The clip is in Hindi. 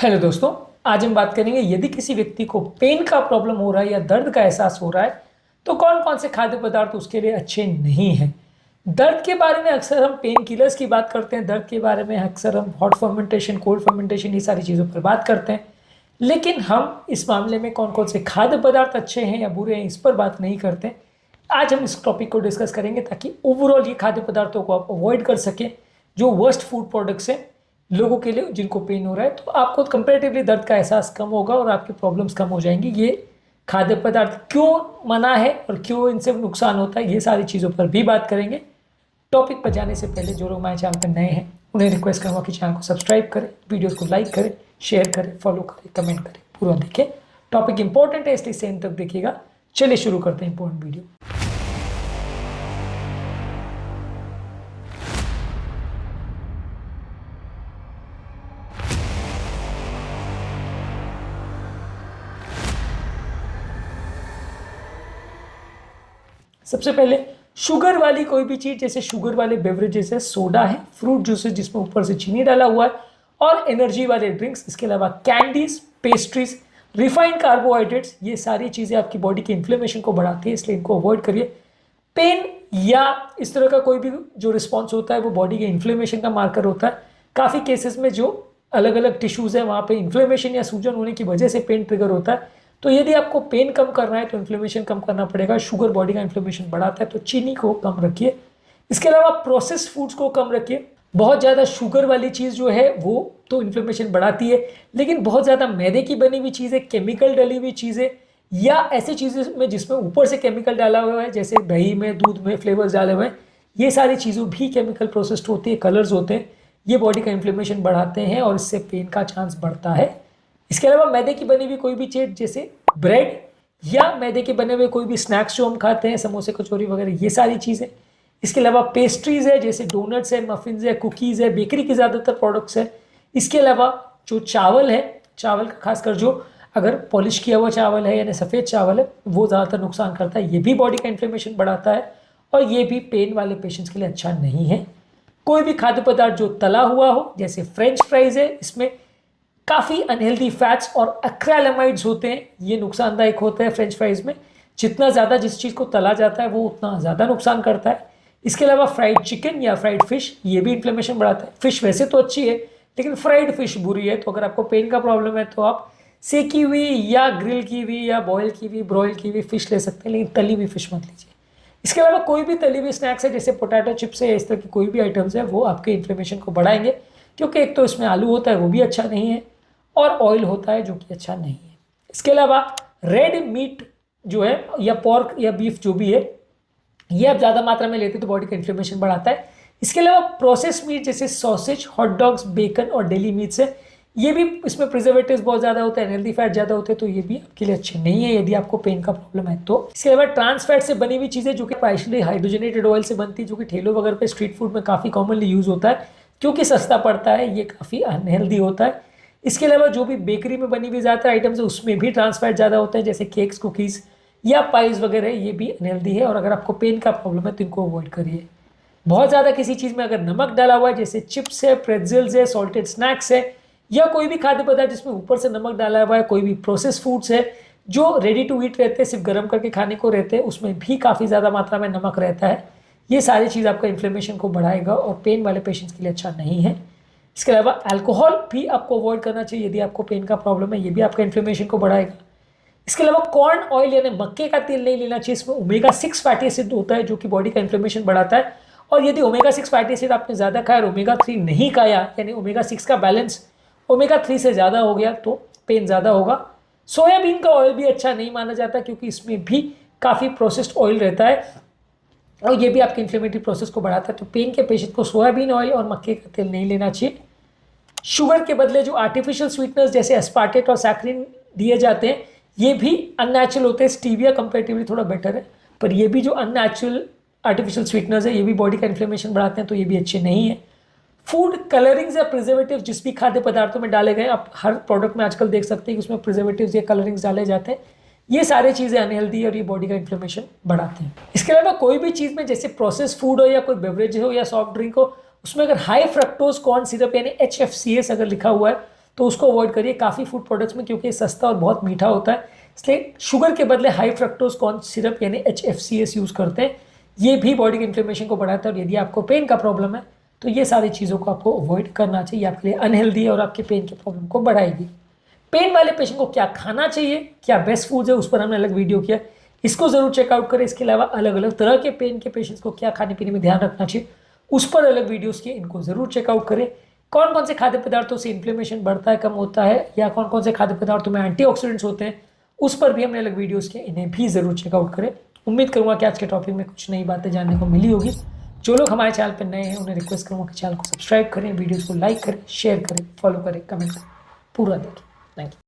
हेलो दोस्तों, आज हम बात करेंगे यदि किसी व्यक्ति को पेन का प्रॉब्लम हो रहा है या दर्द का एहसास हो रहा है तो कौन कौन से खाद्य पदार्थ उसके लिए अच्छे नहीं हैं। दर्द के बारे में अक्सर हम पेन किलर्स की बात करते हैं, दर्द के बारे में अक्सर हम हॉट फर्मेंटेशन, कोल्ड फर्मेंटेशन, ये सारी चीज़ों पर बात करते हैं। लेकिन हम इस मामले में कौन कौन से खाद्य पदार्थ अच्छे हैं या बुरे हैं इस पर बात नहीं करते। आज हम इस टॉपिक को डिस्कस करेंगे ताकि ओवरऑल ये खाद्य पदार्थों को आप अवॉइड कर सकें जो वर्स्ट फूड प्रोडक्ट्स हैं लोगों के लिए जिनको पेन हो रहा है, तो आपको कंपैरेटिवली दर्द का एहसास कम होगा और आपकी प्रॉब्लम्स कम हो जाएंगी। ये खाद्य पदार्थ क्यों मना है और क्यों इनसे नुकसान होता है, ये सारी चीज़ों पर भी बात करेंगे। टॉपिक पर जाने से पहले जो लोग हमारे चैनल पर नए हैं उन्हें रिक्वेस्ट करूँगा कि चैनल को सब्सक्राइब करें, वीडियोज़ को लाइक करें, शेयर करें, फॉलो करें, कमेंट करें, पूरा देखें। टॉपिक इंपॉर्टेंट है इसलिए सेंड तक देखिएगा। चलिए शुरू करते हैं इंपॉर्टेंट वीडियो। सबसे पहले शुगर वाली कोई भी चीज़, जैसे शुगर वाले बेवरेजेस है, सोडा है, फ्रूट जूस है जिसमें ऊपर से चीनी डाला हुआ है, और एनर्जी वाले ड्रिंक्स, इसके अलावा कैंडीज, पेस्ट्रीज, रिफाइंड कार्बोहाइड्रेट्स, ये सारी चीज़ें आपकी बॉडी के इन्फ्लेमेशन को बढ़ाती है, इसलिए इनको अवॉइड करिए। पेन या इस तरह का कोई भी जो रिस्पॉन्स होता है वो बॉडी के इन्फ्लेमेशन का मार्कर होता है। काफ़ी केसेस में जो अलग अलग टिश्यूज़ हैं वहाँ पे इन्फ्लेमेशन या सूजन होने की वजह से पेन ट्रिगर होता है। तो यदि आपको पेन कम करना है तो इन्फ्लेमेशन कम करना पड़ेगा। शुगर बॉडी का इन्फ्लेमेशन बढ़ाता है, तो चीनी को कम रखिए। इसके अलावा प्रोसेस फूड्स को कम रखिए। बहुत ज़्यादा शुगर वाली चीज़ जो है वो तो इन्फ्लेमेशन बढ़ाती है, लेकिन बहुत ज़्यादा मैदे की बनी हुई चीज़ें, केमिकल डली हुई चीज़ें या ऐसी चीज़ें में जिसमें ऊपर से केमिकल डाला हुआ है, जैसे दही में, दूध में फ्लेवर्स डाले हुए हैं, ये सारी चीज़ों भी केमिकल प्रोसेस्ड होती है, कलर्स होते हैं, ये बॉडी का इन्फ्लेमेशन बढ़ाते हैं और इससे पेन का चांस बढ़ता है। इसके अलावा मैदे की बनी हुई कोई भी चीज़ जैसे ब्रेड या मैदे के बने हुए कोई भी स्नैक्स जो हम खाते हैं, समोसे, कचौरी वगैरह, ये सारी चीज़ें। इसके अलावा पेस्ट्रीज़ है जैसे डोनट्स है, मफिन्स है, कुकीज़ है, बेकरी के ज़्यादातर प्रोडक्ट्स है। इसके अलावा जो चावल है, चावल का खासकर जो अगर पॉलिश किया हुआ चावल है यानी सफ़ेद चावल है, वो ज़्यादातर नुकसान करता है, ये भी बॉडी का इन्फ्लेमेशन बढ़ाता है और ये भी पेन वाले पेशेंट्स के लिए अच्छा नहीं है। कोई भी खाद्य पदार्थ जो तला हुआ हो जैसे फ्रेंच फ्राइज़ है, इसमें काफ़ी अनहेल्दी फैट्स और एक्रेलामाइड्स होते हैं, ये नुकसानदायक होते हैं फ्रेंच फ्राइज़ में। जितना ज़्यादा जिस चीज़ को तला जाता है वो उतना ज़्यादा नुकसान करता है। इसके अलावा फ्राइड चिकन या फ्राइड फिश, ये भी इन्फ्लेमेशन बढ़ाता है। फिश वैसे तो अच्छी है लेकिन फ्राइड फिश बुरी है, तो अगर आपको पेन का प्रॉब्लम है तो आप सेकी हुई या ग्रिल की हुई या बॉयल की हुई, ब्रॉयल की हुई फिश ले सकते हैं, लेकिन तली हुई फिश मत लीजिए। इसके अलावा कोई भी तली हुई स्नैक्स है जैसे पोटैटो चिप्स है, इस तरह की कोई भी आइटम्स है, वो आपके इन्फ्लेमेशन को बढ़ाएंगे, क्योंकि एक तो इसमें आलू होता है वो भी अच्छा नहीं है और ऑयल होता है जो कि अच्छा नहीं है। इसके अलावा रेड मीट जो है या पोर्क या बीफ जो भी है, ये आप ज़्यादा मात्रा में लेते तो बॉडी का इन्फ्लेमेशन बढ़ाता है। इसके अलावा प्रोसेस मीट जैसे सॉसेज, हॉट डॉग्स, बेकन और डेली मीट्स है, ये भी इसमें प्रिजर्वेटिव्स बहुत ज़्यादा होते हैं, हेल्दी फैट ज़्यादा होते हैं, तो ये भी आपके लिए अच्छे नहीं है यदि आपको पेन का प्रॉब्लम है तो। इसके अलावा ट्रांस फैट से बनी हुई चीज़ें जो कि पार्शियली हाइड्रोजनेटेड ऑयल से बनती है, जो कि ठेलों वगैरह पे स्ट्रीट फूड में काफ़ी कॉमनली यूज़ होता है क्योंकि सस्ता पड़ता है, ये काफ़ी अनहेल्दी होता है। इसके अलावा जो भी बेकरी में बनी हुई ज़्यादातर आइटम्स है उसमें भी ट्रांस फैट ज़्यादा होते हैं, जैसे केक्स, कुकीज़ या पाइज वगैरह, ये भी अनहेल्दी है और अगर आपको पेन का प्रॉब्लम है तो इनको अवॉइड करिए। बहुत ज़्यादा किसी चीज़ में अगर नमक डाला हुआ है जैसे चिप्स है, प्रेट्ज़ल्स है, सॉल्टेड स्नैक्स है, या कोई भी खाद्य पदार्थ जिसमें ऊपर से नमक डाला हुआ है, कोई भी प्रोसेस फूड्स है जो रेडी टू ईट रहते हैं, सिर्फ गर्म करके खाने को रहते हैं, उसमें भी काफ़ी ज़्यादा मात्रा में नमक रहता है, ये सारी चीज़ आपका इन्फ्लेमेशन को बढ़ाएगा और पेन वाले पेशेंट्स के लिए अच्छा नहीं है। इसके अलावा अल्कोहल भी आपको अवॉइड करना चाहिए यदि आपको पेन का प्रॉब्लम है, ये भी आपका इन्फ्लेमेशन को बढ़ाएगा। इसके अलावा कॉर्न ऑयल यानी मक्के का तेल नहीं लेना चाहिए, इसमें ओमेगा 6 फैटी एसिड होता है जो कि बॉडी का इन्फ्लेमेशन बढ़ाता है, और यदि ओमेगा 6 फैटी एसिड आपने ज़्यादा खाया और ओमेगा 3 नहीं खाया, यानी ओमेगा 6 का बैलेंस ओमेगा 3 से ज़्यादा हो गया तो पेन ज़्यादा होगा। सोयाबीन का ऑयल भी अच्छा नहीं माना जाता क्योंकि इसमें भी काफ़ी प्रोसेस्ड ऑयल रहता है और ये भी आपके इन्फ्लेमेटरी प्रोसेस को बढ़ाता है, तो पेन के पेशेंट को सोयाबीन ऑयल और मक्के का तेल नहीं लेना चाहिए। शुगर के बदले जो आर्टिफिशियल स्वीटनर्स जैसे एस्पार्टेट और सैक्रिन दिए जाते हैं, ये भी अननेचुरल होते हैं। स्टीविया कंपेरेटिवली थोड़ा बेटर है, पर ये भी जो अननेचुरल आर्टिफिशियल स्वीटनर्स है ये भी बॉडी का इन्फ्लेमेशन बढ़ाते हैं, तो ये भी अच्छे नहीं है। फूड कलरिंग्स या प्रिजर्वेटिव जिस भी खाद्य पदार्थों में डाले गए, आप हर प्रोडक्ट में आजकल देख सकते हैं कि उसमें प्रिजर्वेटिव्स या कलरिंग्स डाले जाते हैं, ये सारी चीज़ें अनहेल्दी है और ये बॉडी का इन्फ्लेमेशन बढ़ाते हैं। इसके अलावा कोई भी चीज़ में जैसे प्रोसेस फूड हो या कोई बेवरेज हो या सॉफ्ट ड्रिंक हो, उसमें अगर हाई फ्रक्टोज कॉर्न सिरप यानी HFCS अगर लिखा हुआ है तो उसको अवॉइड करिए काफ़ी फूड प्रोडक्ट्स में, क्योंकि ये सस्ता और बहुत मीठा होता है। इसलिए शुगर के बदले हाई फ्रक्टोज कॉर्न सिरप यानी HFCS यूज़ करते हैं। ये भी बॉडी के इन्फ्लेमेशन को बढ़ाता है, और यदि आपको पेन का प्रॉब्लम है तो ये सारी चीज़ों को आपको अवॉइड करना चाहिए। आपके लिए अनहेल्दी है और आपके पेन के प्रॉब्लम को बढ़ाएगी। पेन वाले पेशेंट को क्या खाना चाहिए, क्या बेस्ट फूड्स है, उस पर हमने अलग वीडियो किया, इसको जरूर चेकआउट करें। इसके अलावा अलग अलग तरह के पेन के पेशेंट्स को क्या खाने पीने में ध्यान रखना चाहिए, उस पर अलग वीडियोस किए, इनको जरूर चेकआउट करें। कौन कौन से खाद्य पदार्थों से इन्फ्लेमेशन बढ़ता है, कम होता है, या कौन कौन से खाद्य पदार्थों में एंटीऑक्सीडेंट्स होते हैं, उस पर भी हमने अलग वीडियोस किए, इन्हें भी जरूर चेकआउट करें। उम्मीद करूंगा कि आज के टॉपिक में कुछ नई बातें जानने को मिली होगी। जो लोग हमारे चैनल पर नए हैं उन्हें रिक्वेस्ट करूंगा कि चैनल को सब्सक्राइब करें, वीडियोस को लाइक करें, शेयर करें, फॉलो करें, कमेंट करें, पूरा देखें। Thank you.